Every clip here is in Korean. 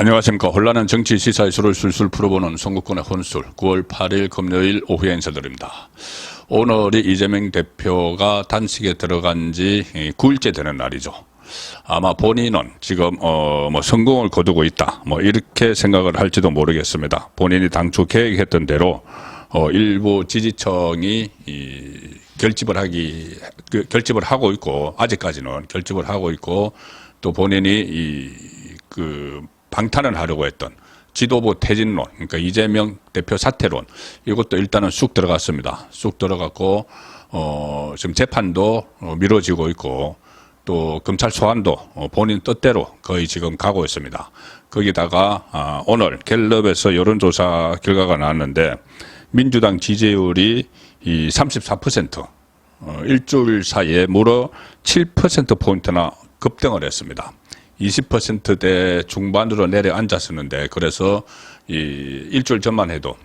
안녕하십니까. 혼란한 정치 시사의 술을 술술 풀어보는 송구권의 혼술 9월 8일 금요일 오후에 인사드립니다. 오늘이 이재명 대표가 단식에 들어간 지 9일째 되는 날이죠. 아마 본인은 지금 성공을 거두고 있다 이렇게 생각을 할지도 모르겠습니다. 본인이 당초 계획했던 대로 일부 지지층이 결집을 하고 있고, 아직까지는 결집을 하고 있고, 또 본인이 방탄을 하려고 했던 지도부 퇴진론, 그러니까 이재명 대표 사퇴론, 이것도 일단은 쑥 들어갔습니다. 쑥 들어갔고, 지금 재판도 미뤄지고 있고, 또 검찰 소환도 본인 뜻대로 거의 지금 가고 있습니다. 거기다가 오늘 갤럽에서 여론조사 결과가 나왔는데 민주당 지지율이 34%, 일주일 사이에 무려 7%포인트나 급등을 했습니다. 20%대 중반으로 내려앉았었는데, 그래서 일주일 전만 해도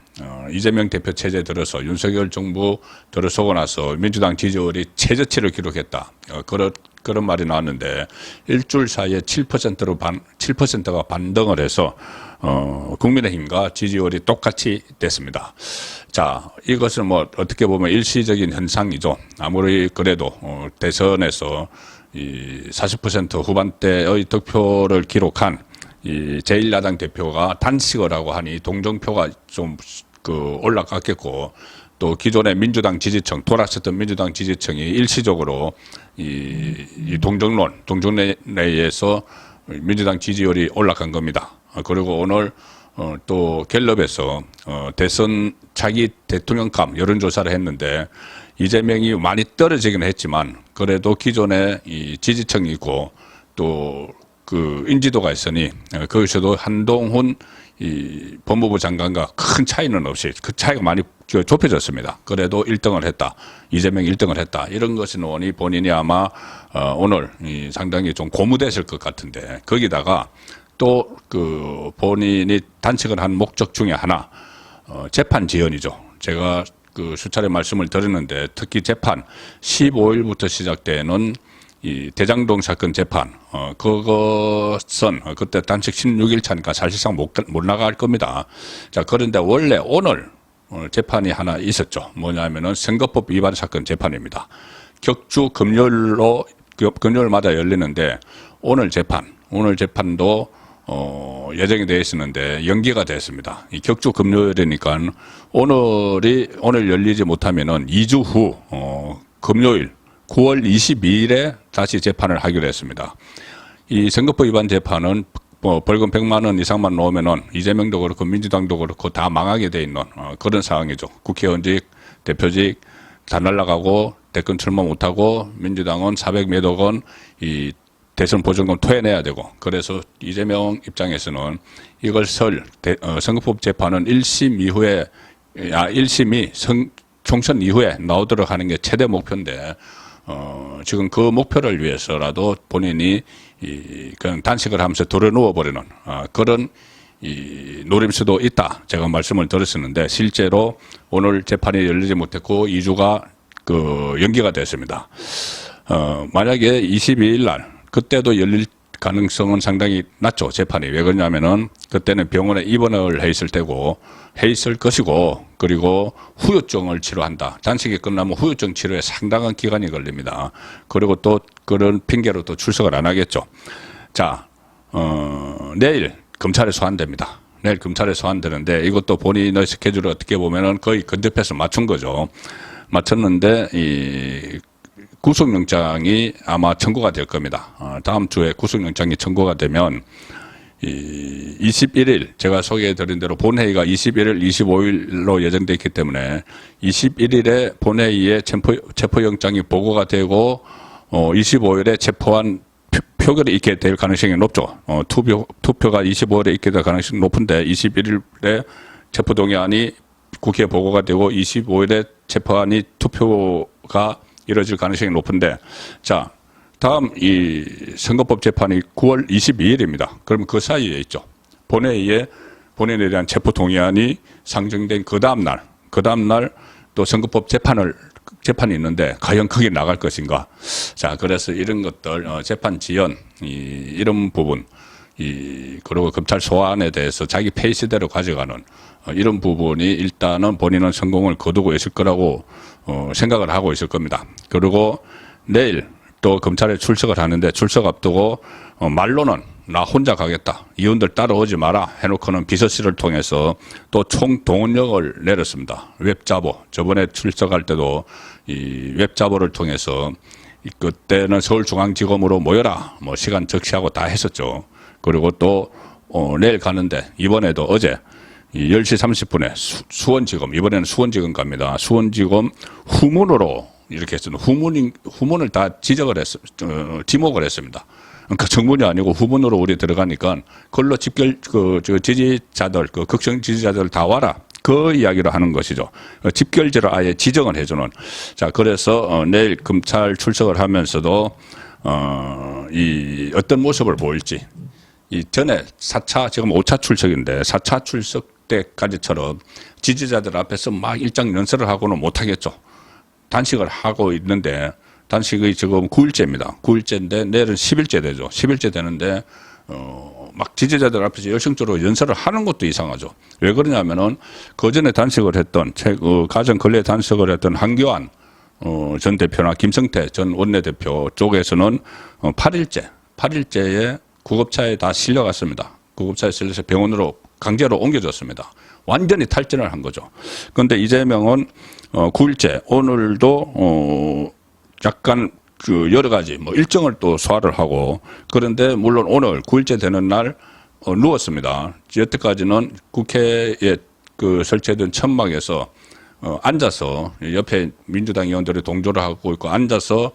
이재명 대표 체제 들어서 윤석열 정부 들어서고 나서 민주당 지지율이 최저치를 기록했다. 그런 말이 나왔는데, 일주일 사이에 7%가 반등을 해서 국민의힘과 지지율이 똑같이 됐습니다. 자, 이것은 어떻게 보면 일시적인 현상이죠. 아무리 그래도 대선에서 40% 후반대의 득표를 기록한 제1야당 대표가 단식을 하고 하니 동정표가 좀 올라갔겠고, 또 기존의 민주당 지지층, 돌아섰던 민주당 지지층이 일시적으로 이 동정내에서 민주당 지지율이 올라간 겁니다. 그리고 오늘 또 갤럽에서 대선 차기 대통령감 여론조사를 했는데, 이재명이 많이 떨어지긴 했지만 그래도 기존에 이 지지층이 있고 또 인지도가 있으니 거기서도 한동훈 법무부 장관과 큰 차이는 없이 그 차이가 많이 좁혀졌습니다. 그래도 1등을 했다. 이재명이 1등을 했다. 이런 것은 본인이 아마 오늘 상당히 좀 고무됐을 것 같은데, 거기다가 또 본인이 단식을 한 목적 중에 하나 재판 지연이죠. 제가 수차례 말씀을 드렸는데, 특히 재판 15일부터 시작되는 이 대장동 사건 재판, 그것은 그때 단식 16일 차니까 사실상 못 나갈 겁니다. 자, 그런데 원래 오늘 재판이 하나 있었죠. 뭐냐면은 선거법 위반 사건 재판입니다. 격주 금요일마다 열리는데, 오늘 재판도 예정이 되어 있었는데 연기가 됐습니다. 이 격주 금요일이니까 오늘 열리지 못하면은 2주 후 금요일 9월 22일에 다시 재판을 하기로 했습니다. 이 선거법 위반 재판은 벌금 100만 원 이상만 나오면은 이재명도 그렇고 민주당도 그렇고 다 망하게 돼 있는 그런 상황이죠. 국회의원직, 대표직 다 날아가고 대권 출마 못하고, 민주당은 400몇억 원 대선 보증금 토해내야 되고, 그래서 이재명 입장에서는 이걸 선거법 재판은 1심이 총선 이후에 나오도록 하는 게 최대 목표인데, 지금 그 목표를 위해서라도 본인이 그냥 단식을 하면서 들어 누워버리는 그런 노림수도 있다. 제가 말씀을 드렸었는데, 실제로 오늘 재판이 열리지 못했고 2주가 연기가 됐습니다. 만약에 22일 날 그때도 열릴 가능성은 상당히 낮죠, 재판이. 왜 그러냐면은 그때는 병원에 입원을 해 있을 것이고, 그리고 후유증을 치료한다. 단식이 끝나면 후유증 치료에 상당한 기간이 걸립니다. 그리고 또 그런 핑계로 또 출석을 안 하겠죠. 자, 내일 검찰에 소환됩니다. 내일 검찰에 소환되는데, 이것도 본인의 스케줄을 어떻게 보면은 거의 건드려서 맞춘 거죠. 맞췄는데, 구속영장이 아마 청구가 될 겁니다. 다음 주에 구속영장이 청구가 되면 21일, 제가 소개해드린 대로 본회의가 21일, 25일로 예정되어 있기 때문에 21일에 본회의에 체포영장이 보고가 되고 25일에 체포한 표결이 있게 될 가능성이 높죠. 투표가 25일에 있게 될 가능성이 높은데, 21일에 체포동의안이 국회에 보고가 되고 25일에 체포안이 투표가 이뤄질 가능성이 높은데, 자, 다음 이 선거법 재판이 9월 22일입니다. 그러면 그 사이에 있죠. 본회의에 본인에 대한 체포 동의안이 상정된 그 다음 날 또 선거법 재판이 있는데 과연 거기 나갈 것인가? 자, 그래서 이런 것들 재판 지연 이런 부분 그리고 검찰 소환에 대해서 자기 페이스대로 가져가는 이런 부분이 일단은 본인은 성공을 거두고 있을 거라고 생각을 하고 있을 겁니다. 그리고 내일 또 검찰에 출석을 하는데 출석 앞두고 말로는 나 혼자 가겠다. 의원들 따라오지 마라 해놓고는 비서실을 통해서 또 총동원령을 내렸습니다. 웹자보. 저번에 출석할 때도 이 웹자보를 통해서 그때는 서울중앙지검으로 모여라. 뭐 시간 적시하고 다 했었죠. 그리고 또 내일 가는데 이번에도 어제 10시 30분에 수원지검, 이번에는 수원지검 갑니다. 수원지검 후문으로 이렇게 했습니다. 후문을 다 지목을 했습니다. 그러니까 정문이 아니고 후문으로 우리 들어가니까 그걸로 지지자들, 극성 지지자들 다 와라. 그 이야기를 하는 것이죠. 집결지를 아예 지정을 해주는. 자, 그래서 내일 검찰 출석을 하면서도 어떤 모습을 보일지. 이 전에 4차, 지금 5차 출석인데 4차 출석 때까지처럼 지지자들 앞에서 막 일장 연설을 하고는 못하겠죠. 단식을 하고 있는데 단식이 지금 9일째입니다. 9일째인데 내일은 10일째 되죠. 10일째 되는데 막 지지자들 앞에서 열성적으로 연설을 하는 것도 이상하죠. 왜 그러냐면은 그 전에 단식을 했던 가장 근래 단식을 했던 한교안 전 대표나 김성태 전 원내대표 쪽에서는 8일째에 구급차에 다 실려갔습니다. 구급차에 실려서 병원으로 강제로 옮겨졌습니다. 완전히 탈진을 한 거죠. 그런데 이재명은 9일째 오늘도 약간 여러 가지 일정을 또 소화를 하고 그런데 물론 오늘 9일째 되는 날 누웠습니다. 여태까지는 국회에 설치된 천막에서 앉아서 옆에 민주당 의원들이 동조를 하고 있고 앉아서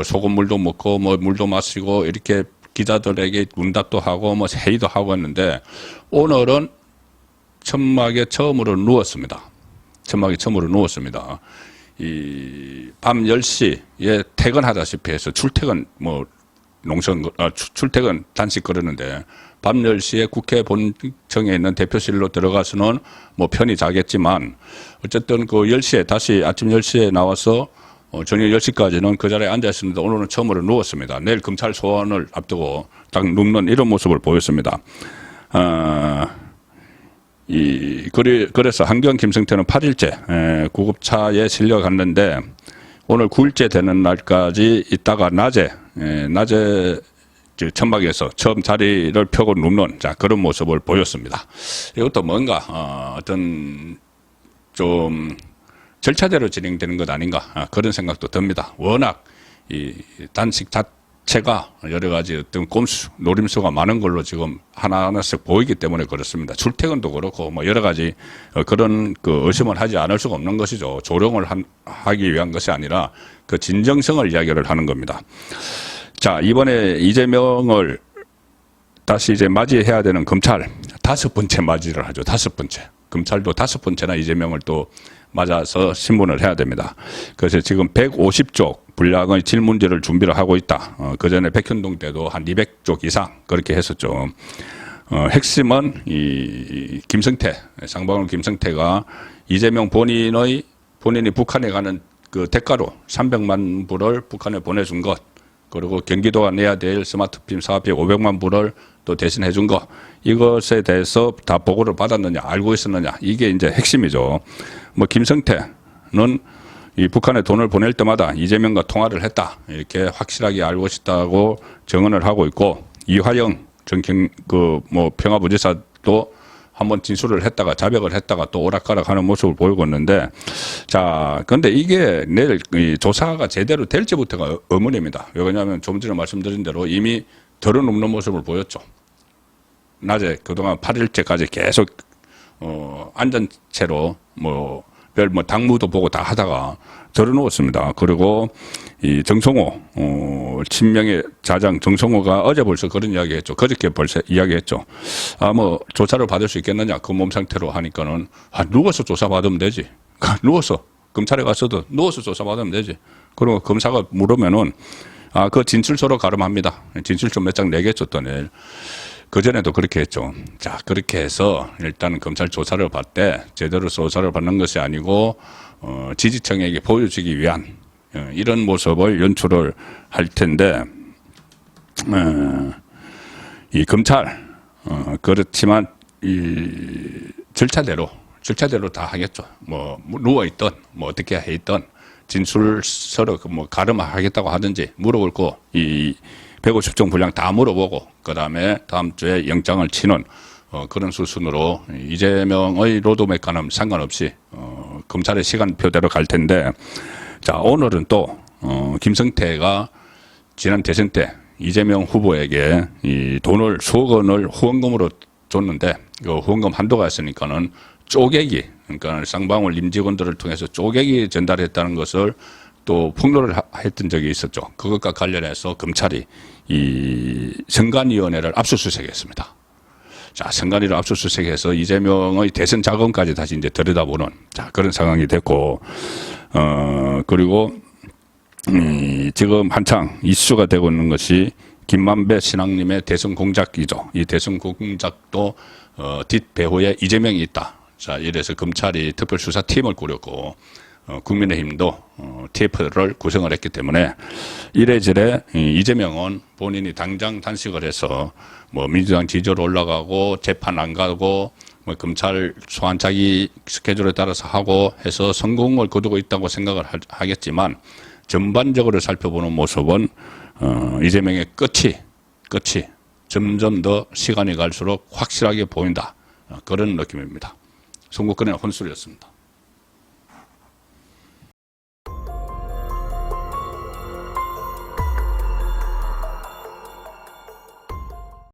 소금물도 먹고 물도 마시고 이렇게 기자들에게 문답도 하고 회의도 하고 했는데 오늘은 천막에 처음으로 누웠습니다. 천막에 처음으로 누웠습니다. 밤 10시에 퇴근하다시피 해서 출퇴근 출퇴근 단식 그러는데 밤 10시에 국회 본청에 있는 대표실로 들어가서는 편히 자겠지만 어쨌든 그 10시에 다시 아침 10시에 나와서 저녁 10시까지는 그 자리에 앉아 있었는데 오늘은 처음으로 누웠습니다. 내일 검찰 소환을 앞두고 딱 눕는 이런 모습을 보였습니다. 그래서 한교안 김성태는 8일째 구급차에 실려갔는데 오늘 9일째 되는 날까지 있다가 낮에 천막에서 처음 자리를 펴고 눕는 그런 모습을 보였습니다. 이것도 뭔가 어떤 좀 절차대로 진행되는 것 아닌가 그런 생각도 듭니다. 워낙 이 단식 자체가 여러 가지 어떤 꼼수, 노림수가 많은 걸로 지금 하나하나씩 보이기 때문에 그렇습니다. 출퇴근도 그렇고 여러 가지 그런 의심을 하지 않을 수가 없는 것이죠. 조롱을 하기 위한 것이 아니라 그 진정성을 이야기를 하는 겁니다. 자, 이번에 이재명을 다시 이제 맞이해야 되는 검찰 5번째 맞이를 하죠. 5번째. 검찰도 5번째나 이재명을 또 맞아서 신문을 해야 됩니다. 그래서 지금 150쪽 분량의 질문지를 준비를 하고 있다. 그 전에 백현동 때도 한 200쪽 이상 그렇게 했었죠. 핵심은 이 쌍방울 김성태가 이재명 본인이 북한에 가는 그 대가로 300만 불을 북한에 보내준 것, 그리고 경기도가 내야 될 스마트팜 사업비 500만 불을 또 대신해 준 것, 이것에 대해서 다 보고를 받았느냐, 알고 있었느냐, 이게 이제 핵심이죠. 김성태는 이 북한에 돈을 보낼 때마다 이재명과 통화를 했다, 이렇게 확실하게 알고 있다고 증언을 하고 있고, 이화영 평화부지사도 한번 진술을 했다가 자백을 했다가 또 오락가락하는 모습을 보이고 있는데, 자, 근데 이게 내일 이 조사가 제대로 될지부터가 의문입니다. 왜냐하면 좀 전에 말씀드린 대로 이미 덜어눕는 모습을 보였죠. 낮에 그동안 8일째까지 계속 앉은 채로 당무도 보고 다 하다가 덜어놓았습니다. 그리고 이 정성호 친명의 자장 정성호가 어제 벌써 그런 이야기했죠. 그저께 벌써 이야기했죠. 조사를 받을 수 있겠느냐, 그 몸 상태로 하니까는 누워서 조사 받으면 되지. 누워서 검찰에 가서도 누워서 조사 받으면 되지. 그리고 검사가 물으면은 그 진술서로 가름합니다. 진술서 몇 장 내겠죠, 또 내일. 그전에도 그렇게 했죠. 자, 그렇게 해서 일단 검찰 조사를 받을 때 제대로 조사를 받는 것이 아니고 지지층에게 보여주기 위한 이런 모습을 연출을 할 텐데, 이 검찰 그렇지만 이 절차대로 다 하겠죠. 뭐 누워 있던 뭐 어떻게 해 있던 진술 서로 뭐 가름하겠다고 하든지 물어볼 거 이 150종 분량 다 물어보고 그다음에 다음 주에 영장을 치는 그런 수순으로 이재명의 로드맵과는 상관없이 검찰의 시간표대로 갈 텐데, 자 오늘은 또 김성태가 지난 대선 때 이재명 후보에게 이 돈을 수억 원을 후원금으로 줬는데 그 후원금 한도가 있으니까는 쪼개기, 그러니까 쌍방울 임직원들을 통해서 쪼개기 전달했다는 것을 또 폭로를 했던 적이 있었죠. 그것과 관련해서 검찰이 이 선관위원회를 압수수색했습니다. 자, 선관위를 압수수색해서 이재명의 대선 자금까지 다시 이제 들여다보는 자 그런 상황이 됐고, 그리고 지금 한창 이슈가 되고 있는 것이 김만배 신앙님의 대선 공작이죠. 이 대선 공작도 뒷배후에 이재명이 있다. 자, 이래서 검찰이 특별수사팀을 꾸렸고 국민의힘도 TF를 구성을 했기 때문에 이래저래 이재명은 본인이 당장 단식을 해서 뭐 민주당 지지율 올라가고 재판 안 가고 뭐 검찰 소환 자기 스케줄에 따라서 하고 해서 성공을 거두고 있다고 생각을 하겠지만 전반적으로 살펴보는 모습은 이재명의 끝이 점점 더 시간이 갈수록 확실하게 보인다. 그런 느낌입니다. 송국근의 혼술이었습니다.